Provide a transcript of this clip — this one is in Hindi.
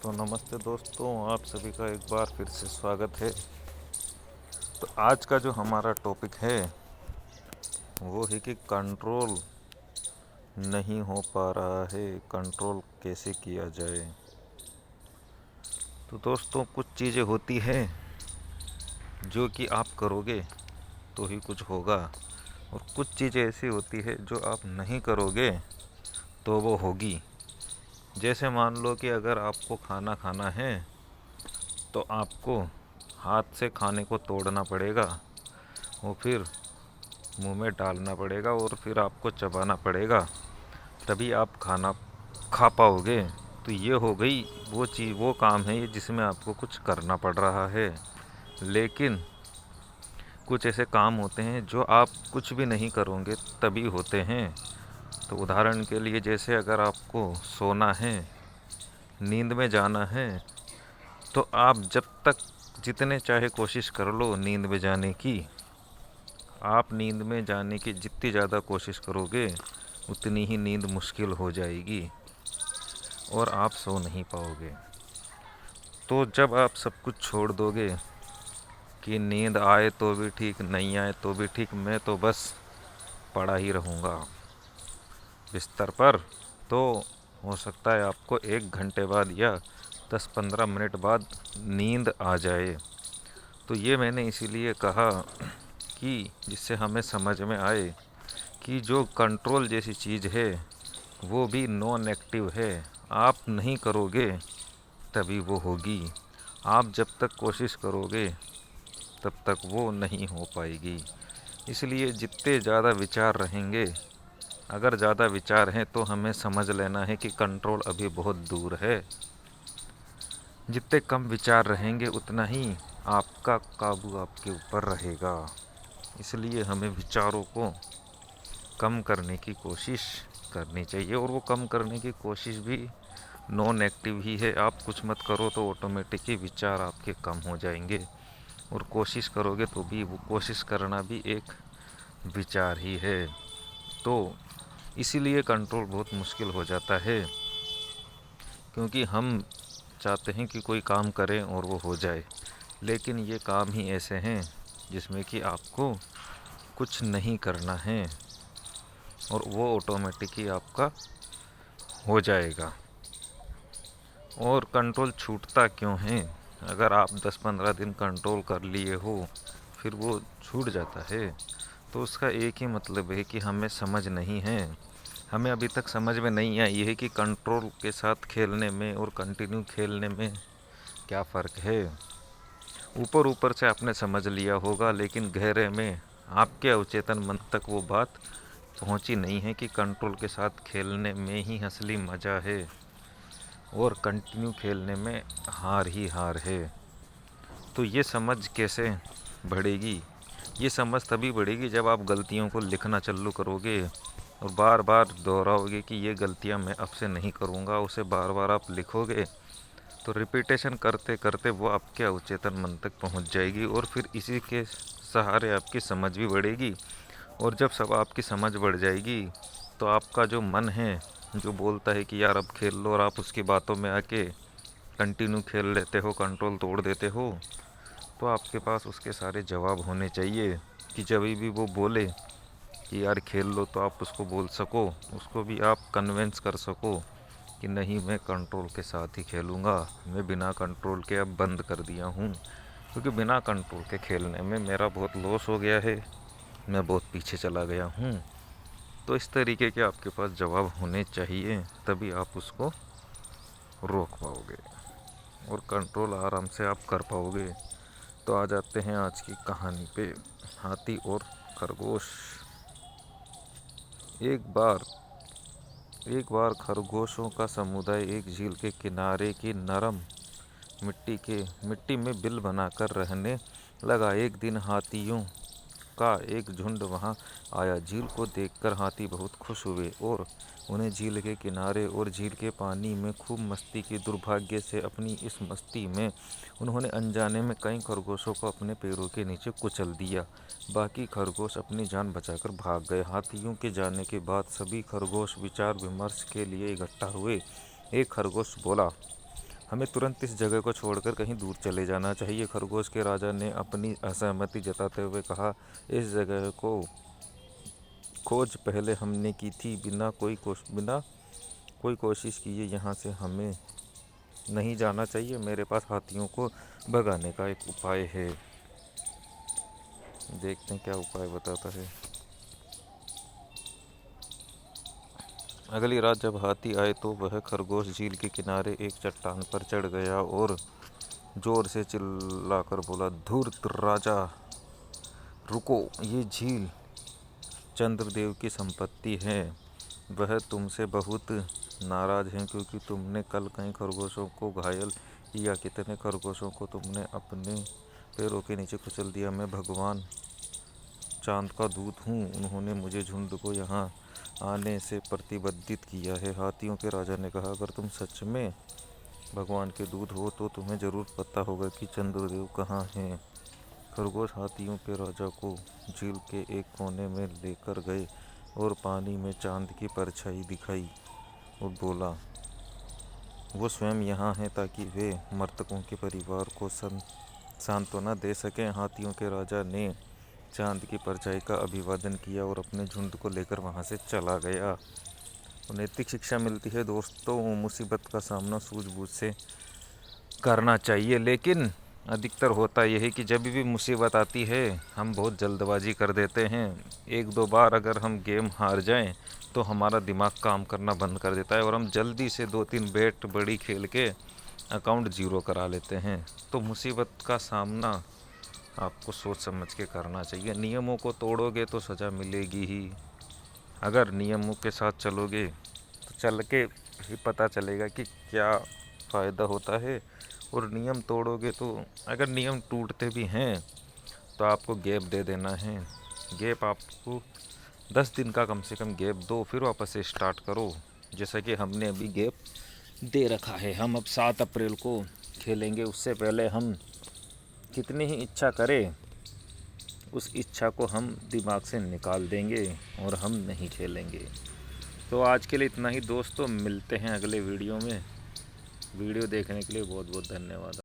तो नमस्ते दोस्तों, आप सभी का एक बार फिर से स्वागत है। तो आज का जो हमारा टॉपिक है वो है कि कंट्रोल नहीं हो पा रहा है, कंट्रोल कैसे किया जाए। तो दोस्तों, कुछ चीज़ें होती हैं जो कि आप करोगे तो ही कुछ होगा, और कुछ चीज़ें ऐसी होती है जो आप नहीं करोगे तो वो होगी। जैसे मान लो कि अगर आपको खाना खाना है तो आपको हाथ से खाने को तोड़ना पड़ेगा, वो फिर मुंह में डालना पड़ेगा और फिर आपको चबाना पड़ेगा, तभी आप खाना खा पाओगे। तो ये हो गई वो चीज़, वो काम है ये जिसमें आपको कुछ करना पड़ रहा है। लेकिन कुछ ऐसे काम होते हैं जो आप कुछ भी नहीं करोगे तभी होते हैं। तो उदाहरण के लिए, जैसे अगर आपको सोना है, नींद में जाना है, तो आप जब तक जितने चाहे कोशिश कर लो नींद में जाने की, आप नींद में जाने की जितनी ज़्यादा कोशिश करोगे उतनी ही नींद मुश्किल हो जाएगी और आप सो नहीं पाओगे। तो जब आप सब कुछ छोड़ दोगे कि नींद आए तो भी ठीक, नहीं आए तो भी ठीक, मैं तो बस पड़ा ही रहूँगा बिस्तर पर, तो हो सकता है आपको 1 घंटे बाद या 10-15 मिनट बाद नींद आ जाए। तो ये मैंने इसीलिए कहा कि जिससे हमें समझ में आए कि जो कंट्रोल जैसी चीज़ है वो भी नॉन एक्टिव है। आप नहीं करोगे तभी वो होगी, आप जब तक कोशिश करोगे तब तक वो नहीं हो पाएगी। इसलिए जितने ज़्यादा विचार रहेंगे, अगर ज़्यादा विचार हैं तो हमें समझ लेना है कि कंट्रोल अभी बहुत दूर है। जितने कम विचार रहेंगे उतना ही आपका काबू आपके ऊपर रहेगा। इसलिए हमें विचारों को कम करने की कोशिश करनी चाहिए, और वो कम करने की कोशिश भी नॉन एक्टिव ही है। आप कुछ मत करो तो ऑटोमेटिक ही विचार आपके कम हो जाएंगे, और कोशिश करोगे तो भी वो कोशिश करना भी एक विचार ही है। तो इसीलिए कंट्रोल बहुत मुश्किल हो जाता है, क्योंकि हम चाहते हैं कि कोई काम करें और वो हो जाए, लेकिन ये काम ही ऐसे हैं जिसमें कि आपको कुछ नहीं करना है और वो ऑटोमेटिक ही आपका हो जाएगा। और कंट्रोल छूटता क्यों है? अगर आप 10-15 दिन कंट्रोल कर लिए हो फिर वो छूट जाता है, तो उसका एक ही मतलब है कि हमें समझ नहीं है। हमें अभी तक समझ में नहीं आई है कि कंट्रोल के साथ खेलने में और कंटिन्यू खेलने में क्या फ़र्क है। ऊपर ऊपर से आपने समझ लिया होगा, लेकिन गहरे में आपके अवचेतन मन तक वो बात पहुंची नहीं है कि कंट्रोल के साथ खेलने में ही असली मज़ा है और कंटिन्यू खेलने में हार ही हार है। तो ये समझ कैसे बढ़ेगी? ये समझ तभी बढ़ेगी जब आप गलतियों को लिखना चालू करोगे और बार बार दोहराओगे कि ये गलतियां मैं अब से नहीं करूँगा। उसे बार बार आप लिखोगे तो रिपीटेशन करते करते वो आपके अवचेतन मन तक पहुंच जाएगी, और फिर इसी के सहारे आपकी समझ भी बढ़ेगी। और जब सब आपकी समझ बढ़ जाएगी तो आपका जो मन है जो बोलता है कि यार अब खेल लो, और आप उसकी बातों में आके कंटिन्यू खेल लेते हो, कंट्रोल तोड़ देते हो, तो आपके पास उसके सारे जवाब होने चाहिए कि जब भी वो बोले कि यार खेल लो तो आप उसको बोल सको, उसको भी आप कन्विंस कर सको कि नहीं, मैं कंट्रोल के साथ ही खेलूँगा, मैं बिना कंट्रोल के अब बंद कर दिया हूँ, क्योंकि बिना कंट्रोल के खेलने में मेरा बहुत लॉस हो गया है, मैं बहुत पीछे चला गया हूँ। तो इस तरीके के आपके पास जवाब होने चाहिए, तभी आप उसको रोक पाओगे और कंट्रोल आराम से आप कर पाओगे। तो आ जाते हैं आज की कहानी पे, हाथी और खरगोश। एक बार खरगोशों का समुदाय एक झील के किनारे की नरम मिट्टी में बिल बनाकर रहने लगा। एक दिन हाथियों का एक झुंड वहां आया। झील को देखकर हाथी बहुत खुश हुए और उन्हें झील के किनारे और झील के पानी में खूब मस्ती की। दुर्भाग्य से अपनी इस मस्ती में उन्होंने अनजाने में कई खरगोशों को अपने पैरों के नीचे कुचल दिया। बाकी खरगोश अपनी जान बचाकर भाग गए। हाथियों के जाने के बाद सभी खरगोश विचार विमर्श के लिए इकट्ठा हुए। एक खरगोश बोला, हमें तुरंत इस जगह को छोड़कर कहीं दूर चले जाना चाहिए। खरगोश के राजा ने अपनी असहमति जताते हुए कहा, इस जगह को खोज पहले हमने की थी, बिना कोई कोशिश किए यहाँ से हमें नहीं जाना चाहिए। मेरे पास हाथियों को भगाने का एक उपाय है। देखते हैं क्या उपाय बताता है। अगली रात जब हाथी आए तो वह खरगोश झील के किनारे एक चट्टान पर चढ़ गया और जोर से चिल्लाकर बोला, धूर्त राजा, रुको, ये झील चंद्रदेव की संपत्ति है। वह तुमसे बहुत नाराज हैं क्योंकि तुमने कल कई खरगोशों को घायल किया। कितने खरगोशों को तुमने अपने पैरों के नीचे कुचल दिया। मैं भगवान चांद का दूत हूँ। उन्होंने मुझे झुंड को यहाँ आने से प्रतिबंधित किया है। हाथियों के राजा ने कहा, अगर तुम सच में भगवान के दूत हो तो तुम्हें ज़रूर पता होगा कि चंद्रदेव कहाँ हैं। खरगोश हाथियों के राजा को झील के एक कोने में लेकर गए और पानी में चांद की परछाई दिखाई और बोला, वो स्वयं यहाँ हैं ताकि वे मृतकों के परिवार को सांत्वना दे सकें। हाथियों के राजा ने चांद की परछाई का अभिवादन किया और अपने झुंड को लेकर वहाँ से चला गया। नैतिक शिक्षा मिलती है दोस्तों, मुसीबत का सामना सूझबूझ से करना चाहिए, लेकिन अधिकतर होता यह है कि जब भी मुसीबत आती है हम बहुत जल्दबाजी कर देते हैं। एक दो बार अगर हम गेम हार जाएं तो हमारा दिमाग काम करना बंद कर देता है और हम जल्दी से 2-3 बेट बड़ी खेल के अकाउंट ज़ीरो करा लेते हैं। तो मुसीबत का सामना आपको सोच समझ के करना चाहिए। नियमों को तोड़ोगे तो सज़ा मिलेगी ही। अगर नियमों के साथ चलोगे तो चल के ही पता चलेगा कि क्या फ़ायदा होता है। और नियम तोड़ोगे तो अगर नियम टूटते भी हैं तो आपको गैप दे देना है। गैप आपको 10 दिन का कम से कम गैप दो, फिर वापस से स्टार्ट करो। जैसा कि हमने अभी गैप दे रखा है। हम अब 7 अप्रैल को खेलेंगे। उससे पहले हम कितनी ही इच्छा करें उस इच्छा को हम दिमाग से निकाल देंगे और हम नहीं खेलेंगे। तो आज के लिए इतना ही दोस्तों, मिलते हैं अगले वीडियो में। वीडियो देखने के लिए बहुत बहुत धन्यवाद।